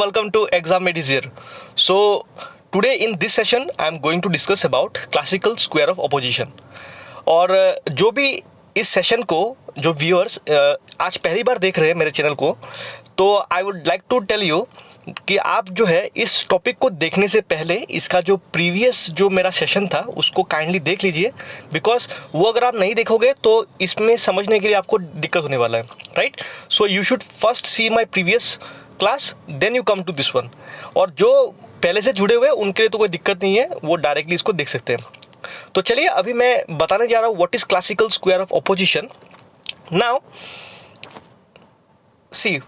welcome to Exam Made Easier. So today in this session I am going to discuss about classical square of opposition. और जो भी इस session को जो viewers आज पहली बार देख रहे हैं मेरे चैनल को, तो I would like to tell you कि आप जो है इस टॉपिक को देखने से पहले इसका जो प्रीवियस जो मेरा सेशन था उसको काइंडली देख लीजिए, बिकॉज वो अगर आप नहीं देखोगे तो इसमें समझने के लिए आपको दिक्कत होने वाला है, right. So you should first see my previous class then you come to this one. और जो पहले से जुड़े हुए उनके लिए तो कोई दिक्कत नहीं है, वो डायरेक्टली इसको देख सकते हैं. तो चलिए अभी मैं बताने जा रहा हूँ what is classical square of opposition. Now see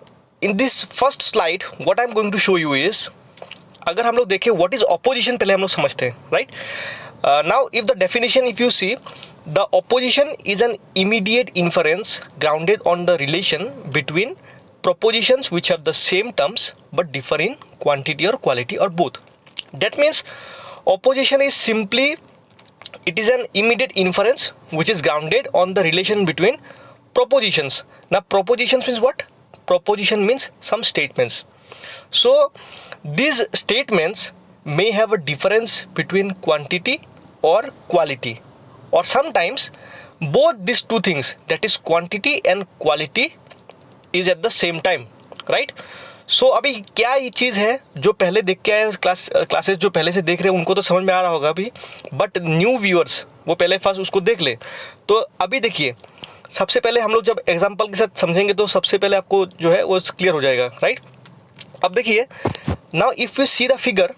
in this first slide what I am going to show you is, अगर हम लोग देखें व्हाट इज ऑपोजिशन पहले हम लोग समझते हैं, right. Now if the definition if you see, the opposition is an immediate inference grounded on the relation between propositions which have the same terms but differ in quantity or quality or both. That means opposition is simply, it is an immediate inference which is grounded on the relation between propositions. Now propositions means what? Proposition means some statements. So these statements may have a difference between quantity or quality, or sometimes both these two things, that is quantity and quality, is at the same time, right. So अभी क्या ये चीज़ है जो पहले देख के आए classes जो पहले से देख रहे हैं उनको तो समझ में आ रहा होगा अभी, बट न्यू व्यूअर्स वो पहले फर्स्ट उसको देख ले. तो अभी देखिए, सबसे पहले हम लोग जब एग्जांपल के साथ समझेंगे तो सबसे पहले आपको जो है वो क्लियर हो जाएगा, राइट. अब देखिए, now if you see the figure,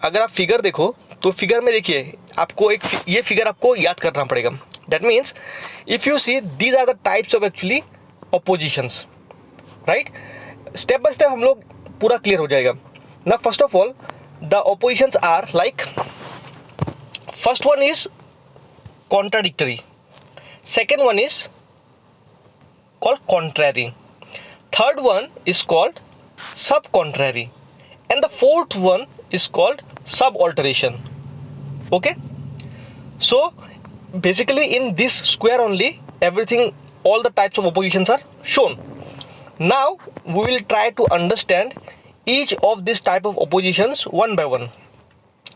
अगर आप फिगर देखो तो फिगर में देखिए आपको एक ये फिगर आपको याद करना पड़ेगा. That means if you see these are the types of actually oppositions, right. Step by step हम लोग पूरा क्लियर हो जाएगा. ना first of all the oppositions are like, first one is contradictory, second one is called contrary, third one is called subcontrary, and the fourth one is called subalternation. Okay, so basically in this square only everything, all the types of oppositions are shown. Now we will try to understand each of these type of oppositions one by one.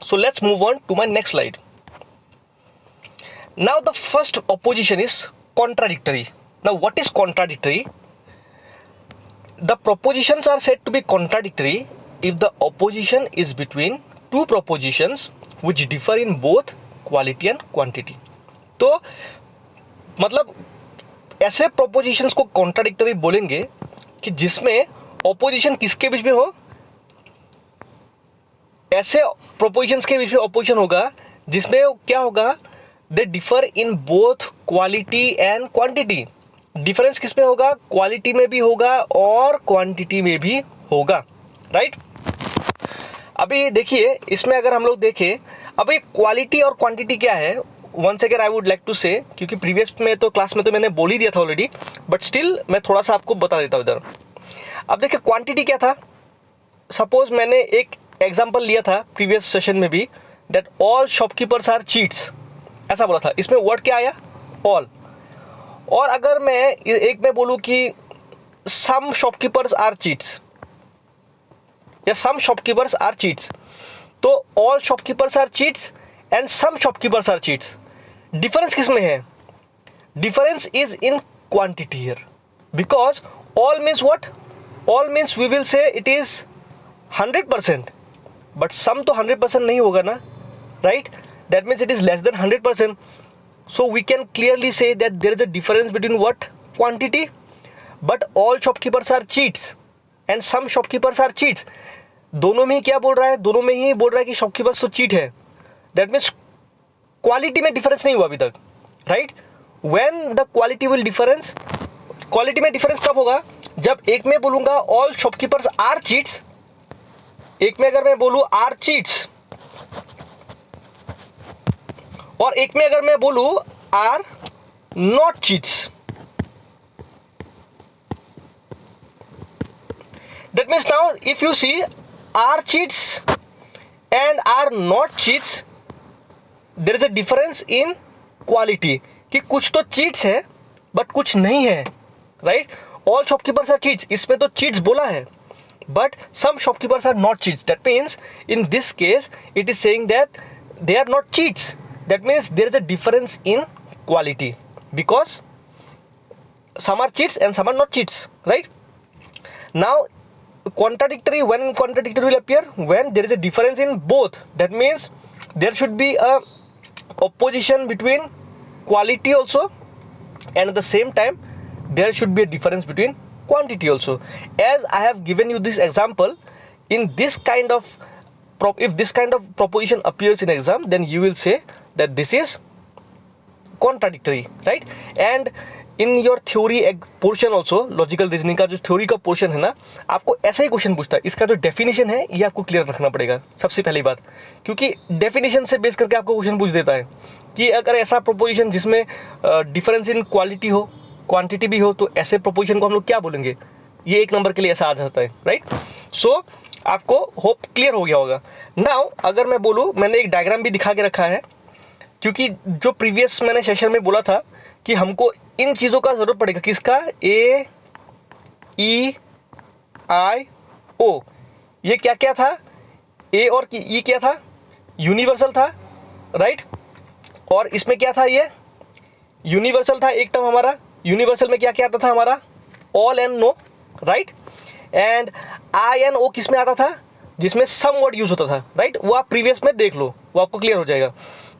So let's move on to my next slide. Now the first opposition is contradictory. Now what is contradictory? The propositions are said to be contradictory if the opposition is between two propositions which differ in both quality and quantity. तो मतलब ऐसे propositions को contradictory बोलेंगे कि जिसमें opposition किसके बीच में हो, ऐसे प्रोपोजिशंस के बीच में ऑपोजिशन होगा जिसमें क्या होगा, they differ in both quality and quantity. Difference किसमें होगा, क्वालिटी में भी होगा और क्वांटिटी में भी होगा, राइट. अभी देखिए इसमें अगर हम लोग देखें, अभी क्वालिटी और क्वांटिटी क्या है, once again I would like to say, क्योंकि प्रीवियस में तो क्लास में तो मैंने बोल ही दिया था ऑलरेडी, बट स्टिल मैं थोड़ा सा आपको बता देता हूँ इधर. अब देखिए क्वांटिटी क्या था. सपोज मैंने एक एग्जांपल लिया था प्रीवियस सेशन में भी, that all shopkeepers are cheats, ऐसा बोला था. इसमें वर्ड क्या आया, ऑल. और अगर मैं एक में बोलूँ कि सम शॉपकीपर्स आर चीट्स या सम शॉपकीपर्स आर चीट्स, तो all shopkeepers are cheats and some shopkeepers are cheats. Difference किस में है, difference is in quantity here, because all means what, all means we will say it is 100%, but some तो 100% नहीं होगा ना, right. That means it is less than 100%. So we can clearly say that there is a difference between what, quantity. But all shopkeepers are cheats and some shopkeepers are cheats. दोनों में ही क्या बोल रहा है, दोनों में ही बोल रहा है कि शॉपकीपर्स तो चीट है. दैट मीन्स क्वालिटी में डिफरेंस नहीं हुआ अभी तक, right. When the quality will difference, quality में डिफरेंस कब होगा, जब एक में बोलूंगा ऑल शॉपकीपर्स आर चीट्स, एक में अगर मैं बोलूं आर चीट्स, और एक में अगर मैं बोलूं are not cheats. That means now if you see are cheats and are not cheats, there is a difference in quality, कि कुछ तो चीट्स है बट कुछ नहीं है, right. All shopkeepers are cheats, इसमें तो चीट्स बोला है, but some shopkeepers are not cheats. That means in this case it is saying that they are not cheats. That means there is a difference in quality, because some are cheats and some are not cheats, right? Now contradictory, when contradictory will appear, when there is a difference in both. That means there should be a opposition between quality also, and at the same time there should be a difference between quantity also. As I have given you this example, in this kind of if this kind of proposition appears in exam, then you will say that this is contradictory, right? And in your theory portion also, logical reasoning का जो theory का portion है ना, आपको ऐसा ही question पूछता है। इसका जो डेफिनेशन है ये आपको क्लियर रखना पड़ेगा सबसे पहली बात, क्योंकि डेफिनेशन से बेस करके आपको क्वेश्चन पूछ देता है कि अगर ऐसा प्रोपोजिशन जिसमें डिफरेंस इन क्वालिटी हो, क्वांटिटी भी हो, तो ऐसे प्रोपोजिशन को हम लोग क्या बोलेंगे? ये एक नंबर के लिए ऐसा आ जाता है, राइट? सो आपको होप क्लियर हो गया होगा। नाउ अगर मैं बोलूँ, मैंने एक डायग्राम भी दिखा के रखा है, क्योंकि जो प्रीवियस मैंने सेशन में बोला था कि हमको इन चीज़ों का ज़रूरत पड़ेगा। किसका? ए ई आई ओ। ये क्या क्या था? ए और ई क्या था? यूनिवर्सल था, राइट? और इसमें क्या था? ये यूनिवर्सल था एक टर्म हमारा। यूनिवर्सल में क्या क्या आता था हमारा? All and no, right? And I and O किस में आता था? जिसमें सम वर्ड यूज होता था, राइट? वो आप प्रीवियस में देख लो, वो आपको क्लियर हो जाएगा।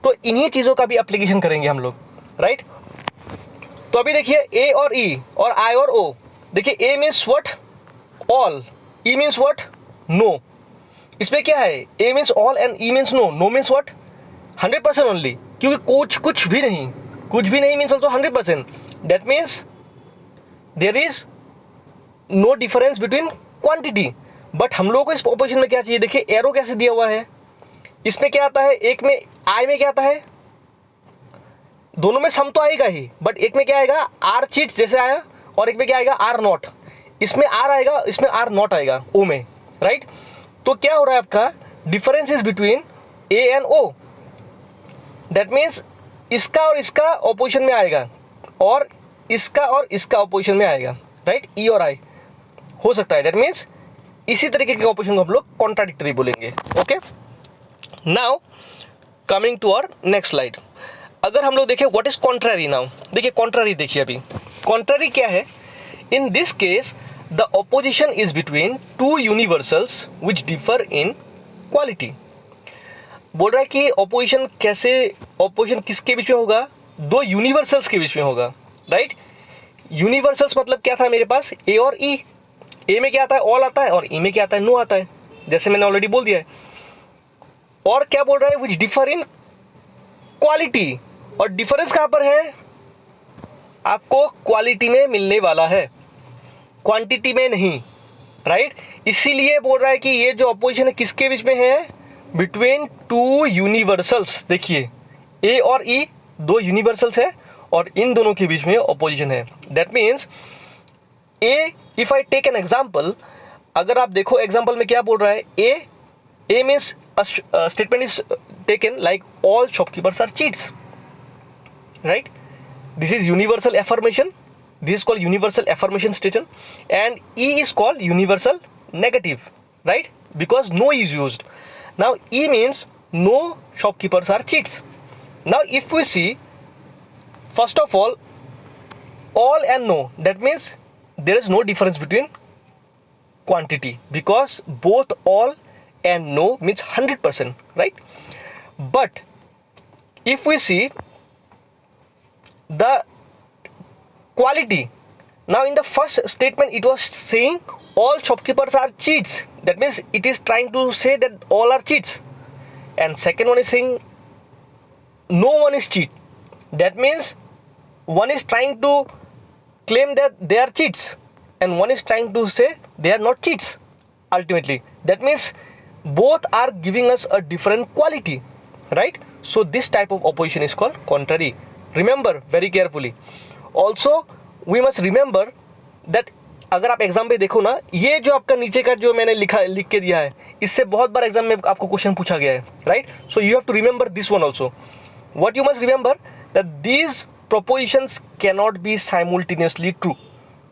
तो इन्हीं चीज़ों का भी एप्लीकेशन करेंगे हम लोग, राइट? तो अभी देखिए ए और ई और आई और ओ। देखिए A means what? All. E means what? No. इसमें क्या है? A means all and E means no. No means what? 100% only, क्योंकि कुछ भी नहीं means also 100%। That means there is no difference between quantity. But हम लोगों को इस ऑपोजिशन में क्या चाहिए? देखिए एरो कैसे दिया हुआ है, इसमें क्या आता है? एक में आई में क्या आता है? दोनों में सम तो आएगा ही, बट एक में क्या आएगा? आर चीट्स जैसे आया, और एक में क्या आएगा? Are not. इसमें आर आएगा, इसमें आर नॉट आएगा ओ में, राइट? तो क्या हो रहा है आपका? Difference is between A and O. That means इसका और इसका ऑपोजिशन में आएगा, और इसका और इसका ऑपोजिशन में आएगा, राइट? ई और आई हो सकता है। दैट मीन्स इसी तरीके के ऑपोजिशन को हम लोग कॉन्ट्राडिक्टरी बोलेंगे। Okay, now coming to our next slide. अगर हम लोग देखें व्हाट इज कॉन्ट्ररी नाउ, देखिए कॉन्ट्ररी देखिए अभी कॉन्ट्ररी क्या है? In this case the opposition is between two universals which differ in quality. बोल रहा है कि ऑपोजिशन कैसे, ऑपोजिशन किसके बीच में होगा? दो यूनिवर्सल्स के बीच में होगा, राइट? यूनिवर्सल्स मतलब क्या था मेरे पास? ए और ई। ए में क्या आता है? ऑल आता है, और ई में क्या आता है? नो आता है, जैसे मैंने ऑलरेडी बोल दिया है। और क्या बोल रहा है? विच डिफर इन क्वालिटी। और डिफरेंस कहां पर है? आपको क्वालिटी में मिलने वाला है, क्वांटिटी में नहीं, राइट? इसीलिए बोल रहा है कि ये जो ऑपोजिशन है किसके बीच में है? Between two universals. देखिए ए और ई दो यूनिवर्सल्स है, और इन दोनों के बीच में ऑपोजिशन है। That means A, if I take an example, अगर आप देखो एग्जाम्पल में क्या बोल रहा है? A means statement is taken like all shopkeepers are cheats, right? This is universal affirmation. This is called universal affirmation statement, and E is called universal negative, right? Because no is used. Now E means no shopkeepers are cheats. Now if we see, first of all and no, that means there is no difference between quantity, because both all and no means 100%, right? But if we see the quality, now in the first statement it was saying all shopkeepers are cheats. That means it is trying to say that all are cheats. And second one is saying no one is cheat. That means one is trying to claim that they are cheats, and one is trying to say they are not cheats ultimately. That means both are giving us a different quality, right? So this type of opposition is called contrary. Remember very carefully. Also we must remember that अगर आप exam पे देखो ना, ये जो आपका नीचे का जो मैंने लिख के दिया है, इससे बहुत बार एग्जाम में आपको क्वेश्चन पूछा गया है, right? So you have to remember this one also. What you must remember that these propositions cannot be simultaneously true.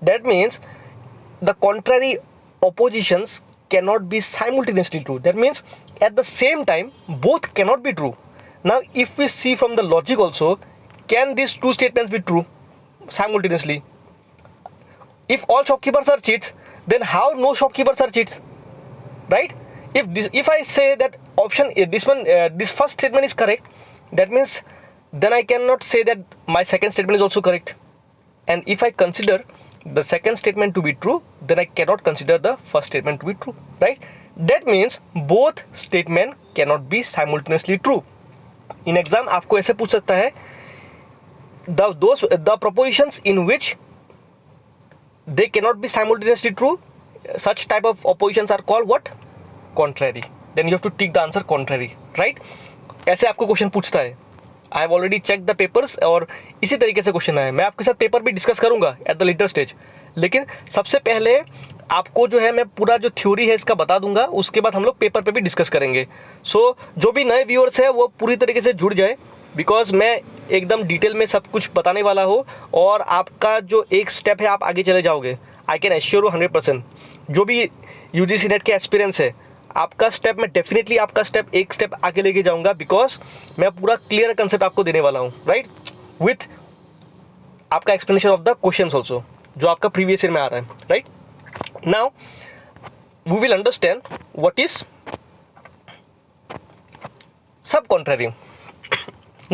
That means the contrary oppositions cannot be simultaneously true. That means at the same time both cannot be true. Now if we see from the logic also, can these two statements be true simultaneously? If all shopkeepers are cheats, then how no shopkeepers are cheats, right? If I say that option this first statement is correct, that means then I cannot say that my second statement is also correct. And if I consider the second statement to be true, then I cannot consider the first statement to be true, right? That means both statement cannot be simultaneously true. In exam आपको ऐसे पूछ सकता है, the propositions in which they cannot be simultaneously true, such type of oppositions are called what? Contrary. Then you have to tick the answer contrary, right? ऐसे आपको question पूछता है. I have already check the papers और इसी तरीके से question है. मैं आपके साथ पेपर भी डिस्कस करूंगा एट द लेटर स्टेज, लेकिन सबसे पहले आपको जो है मैं पूरा जो थ्योरी है इसका बता दूंगा, उसके बाद हम लोग पेपर पे भी डिस्कस करेंगे. सो जो भी नए व्यूअर्स है वो पूरी तरीके से जुड़ जाए, बिकॉज मैं एकदम डिटेल में सब कुछ बताने वाला हूँ और आपका जो एक स्टेप है आप आगे चले जाओगे. I can assure you 100%. जो भी UGC नेट के एक्सपीरियंस है, आपका स्टेप मैं डेफिनेटली आपका स्टेप एक स्टेप आगे लेके जाऊंगा, बिकॉज मैं पूरा क्लियर कंसेप्ट आपको देने वाला हूँ, राइट? विथ आपका explanation of the questions also जो आपका प्रीवियस ईयर में आ रहा है, right? Now we will understand what is sub contrary.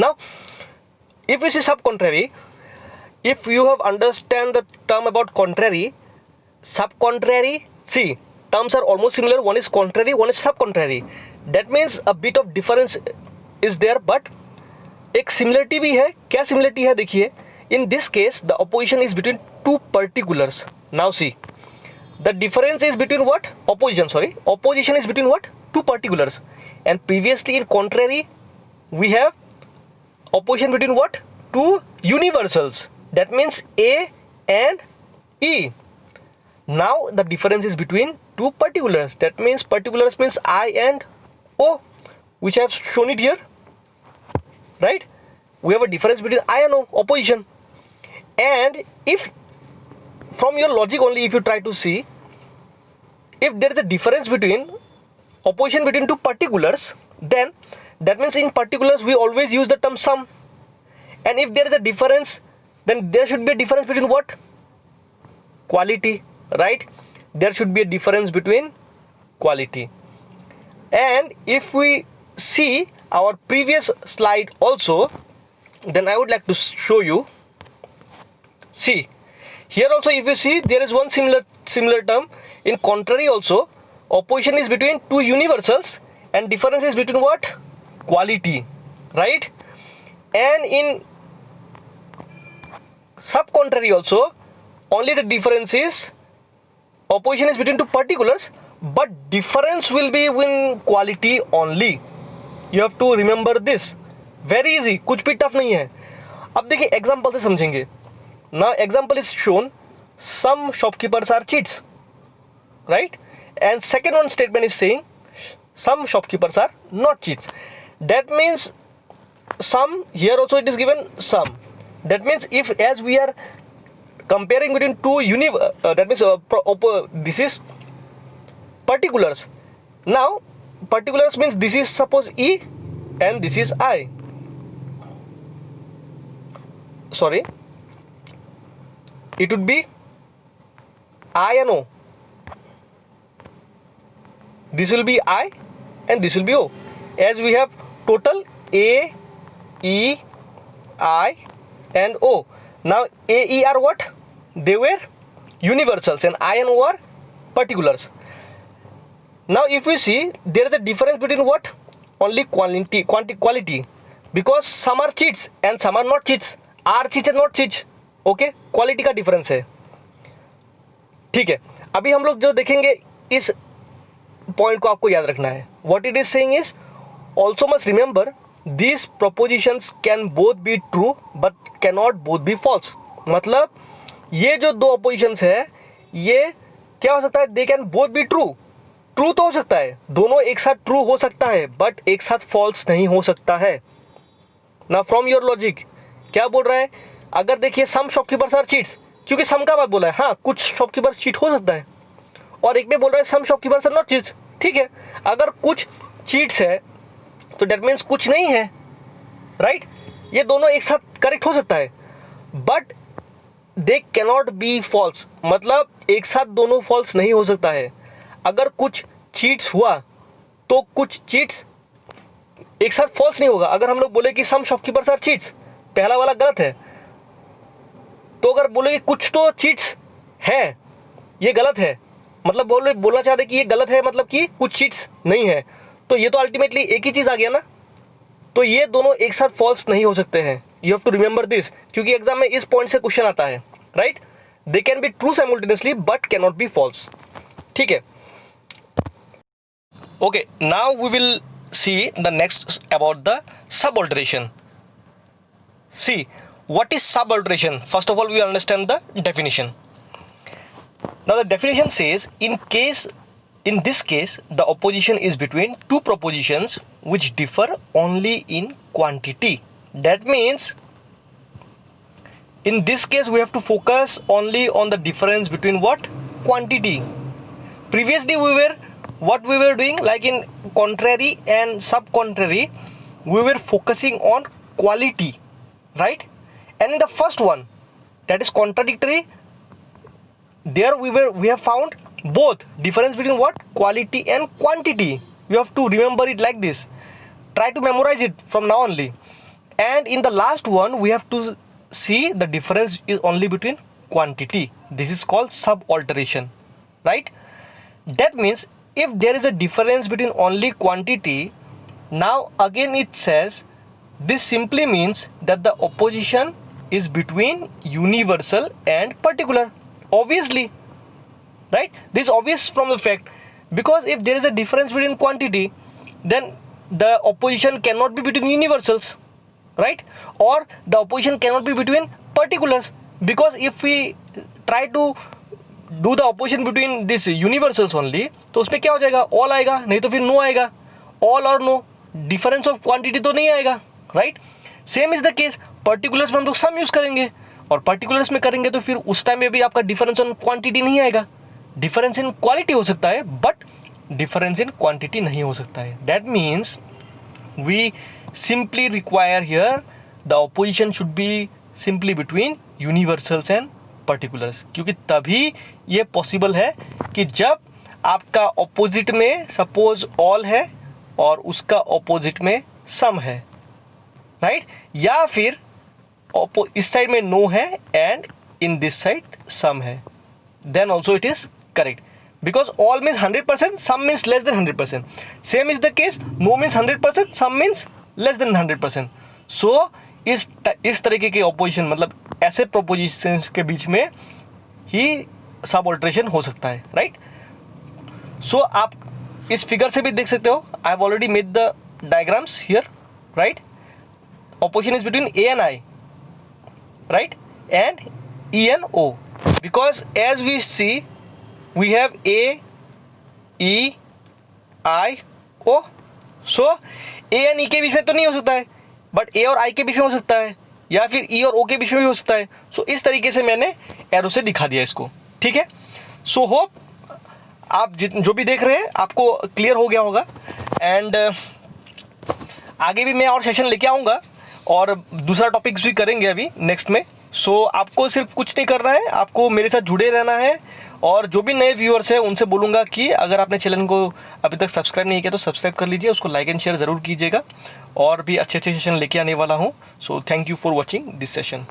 Now, if you see sub-contrary, if you have understand the term about contrary, sub-contrary, see, terms are almost similar. One is contrary, one is sub-contrary. That means a bit of difference is there, but एक similarity भी है. क्या similarity है देखिए. In this case, the opposition is between two particulars. Now see, the difference is between what? Opposition is between what? Two particulars. And previously in contrary, we have opposition between what? Two universals. That means A and E. Now the difference is between two particulars. That means particulars means I and O, which I have shown it here, right? We have a difference between I and O, opposition. And if from your logic only, if you try to see, if there is a difference between opposition between two particulars, then that means in particulars we always use the term sum. And if there is a difference, then there should be a difference between what? Quality, right? There should be a difference between quality. And if we see our previous slide also, then I would like to show you. See, here also if you see, there is one similar term. In contrary also, opposition is between two universals and difference is between what? Quality, right? And in sub-contrary also, only the difference is opposition is between two particulars, but difference will be in quality only. You have to remember this. Very easy, कुछ भी tough नहीं है. अब देखिए example से समझेंगे. Now example is shown, some shopkeepers are cheats, right? And second one statement is saying some shopkeepers are not cheats. That means some, here also it is given some. That means if as we are comparing between two that means this is particulars. Now particulars means this is suppose E and this is I. Sorry, it would be I and O. This will be I and this will be O. As we have total A, E, I and O. Now A, E are what? They were universals and I and O are particulars. Now if we see, there is a difference between what? Only quality. Because some are cheats and some are not cheats. Are cheats and not cheats. Okay? Quality का difference है. ठीक है. अभी हम लोग जो देखेंगे इस पॉइंट को आपको याद रखना है. What it is saying is, also must remember these propositions can both be true but cannot both be false. मतलब ये जो दो oppositions है, ये क्या हो सकता है? They can both be true. True तो हो सकता है, दोनों एक साथ ट्रू हो सकता है, बट एक साथ फॉल्स नहीं हो सकता है. ना फ्रॉम योर लॉजिक क्या बोल रहा है? अगर देखिए सम शॉपकीपर्स आर चीट्स, क्योंकि सम का बात बोला है. हाँ, कुछ शॉपकीपर्स चीट हो सकता है. और एक में बोल रहा है सम शॉपकीपर्स आर नॉट चीट्स। ठीक है, अगर कुछ चीट्स है तो डेट मीन्स कुछ नहीं है, राइट? ये दोनों एक साथ करेक्ट हो सकता है, but they cannot be false, मतलब एक साथ दोनों फॉल्स नहीं हो सकता है। अगर कुछ चीट्स हुआ तो कुछ चीट्स एक साथ फॉल्स नहीं होगा। अगर हम लोग बोले कि सम शॉपकीपर्स आर चीट्स, पहला वाला गलत है, तो अगर बोले कि कुछ तो चीट्स है, ये गलत है, मतलब बोलना चाह रहे कि ये गलत है, मतलब कि कुछ चीट्स नहीं है, तो ये तो अल्टीमेटली एक ही चीज़ आ गया ना। तो ये दोनों एक साथ फॉल्स नहीं हो सकते हैं। You have to remember this, क्योंकि एग्जाम में इस पॉइंट से क्वेश्चन आता है, right? They can be true simultaneously but can not be false. ठीक है, okay, now we will see the next about the subalteration. See, what is subalteration? First of all, we understand the definition. Now the definition says, in this case the opposition is between two propositions which differ only in quantity. That means in this case we have to focus only on the difference between what? Quantity. Previously what we were doing, like in contrary and sub-contrary, we were focusing on quality, right? And in the first one, that is contradictory, there we have found both difference between what? Quality and quantity. You have to remember it like this. Try to memorize it from now only. And in the last one, we have to see the difference is only between quantity. This is called subalteration, right? That means if there is a difference between only quantity, now again it says this simply means that the opposition is between universal and particular. Obviously, right? This is obvious from the fact, because if there is a difference between quantity, then the opposition cannot be between universals, right? Or the opposition cannot be between particulars, because if we try to do the opposition between this universals only, तो उसमें क्या हो जाएगा? All आएगा, नहीं तो फिर no आएगा। ऑल और नो, डिफरेंस ऑफ क्वांटिटी तो नहीं आएगा, right? Same is the case particulars में हम लोग सम यूज करेंगे, और पर्टिकुलर्स में करेंगे तो फिर उस टाइम में भी आपका डिफरेंस ऑन क्वांटिटी नहीं आएगा। डिफरेंस इन क्वालिटी हो सकता है, बट डिफरेंस इन क्वांटिटी नहीं हो सकता है। That means we simply require here the opposition should be simply between universals and particulars, क्योंकि तभी ये पॉसिबल है कि जब आपका ऑपोजिट में सपोज ऑल है और उसका ऑपोजिट में सम है, राइट? या फिर इस साइड में नो है and in this side some है, then also it is correct, because all means 100%, some means less than 100%. Same is the case, no means 100%, some means less than 100%. So इस तरीके के opposition, मतलब ऐसे propositions के बीच में ही सब ऑल्ट्रेशन हो सकता है, राइट? सो आप इस फिगर से भी देख सकते हो, I have already made the diagrams here, right? Opposition is between A and I, right? And E and O, because as we see we have A, E, I, O. So A and E के बीच में तो नहीं हो सकता है, but ए और आई के बीच में हो सकता है, या फिर ई और ओ के बीच में भी हो सकता है. सो इस तरीके से मैंने एरो से दिखा दिया इसको, ठीक है? सो होप आप जो भी देख रहे हैं आपको क्लियर हो गया होगा. एंड आगे भी मैं और सेशन लेके आऊँगा और दूसरा टॉपिक्स भी करेंगे अभी नेक्स्ट में. सो आपको सिर्फ कुछ नहीं करना है, आपको मेरे साथ जुड़े रहना है. और जो भी नए व्यूअर्स हैं उनसे बोलूँगा कि अगर आपने चैनल को अभी तक सब्सक्राइब नहीं किया तो सब्सक्राइब कर लीजिए, उसको लाइक एंड शेयर ज़रूर कीजिएगा. और भी अच्छे अच्छे सेशन लेके आने वाला हूँ. So thank you for watching this session.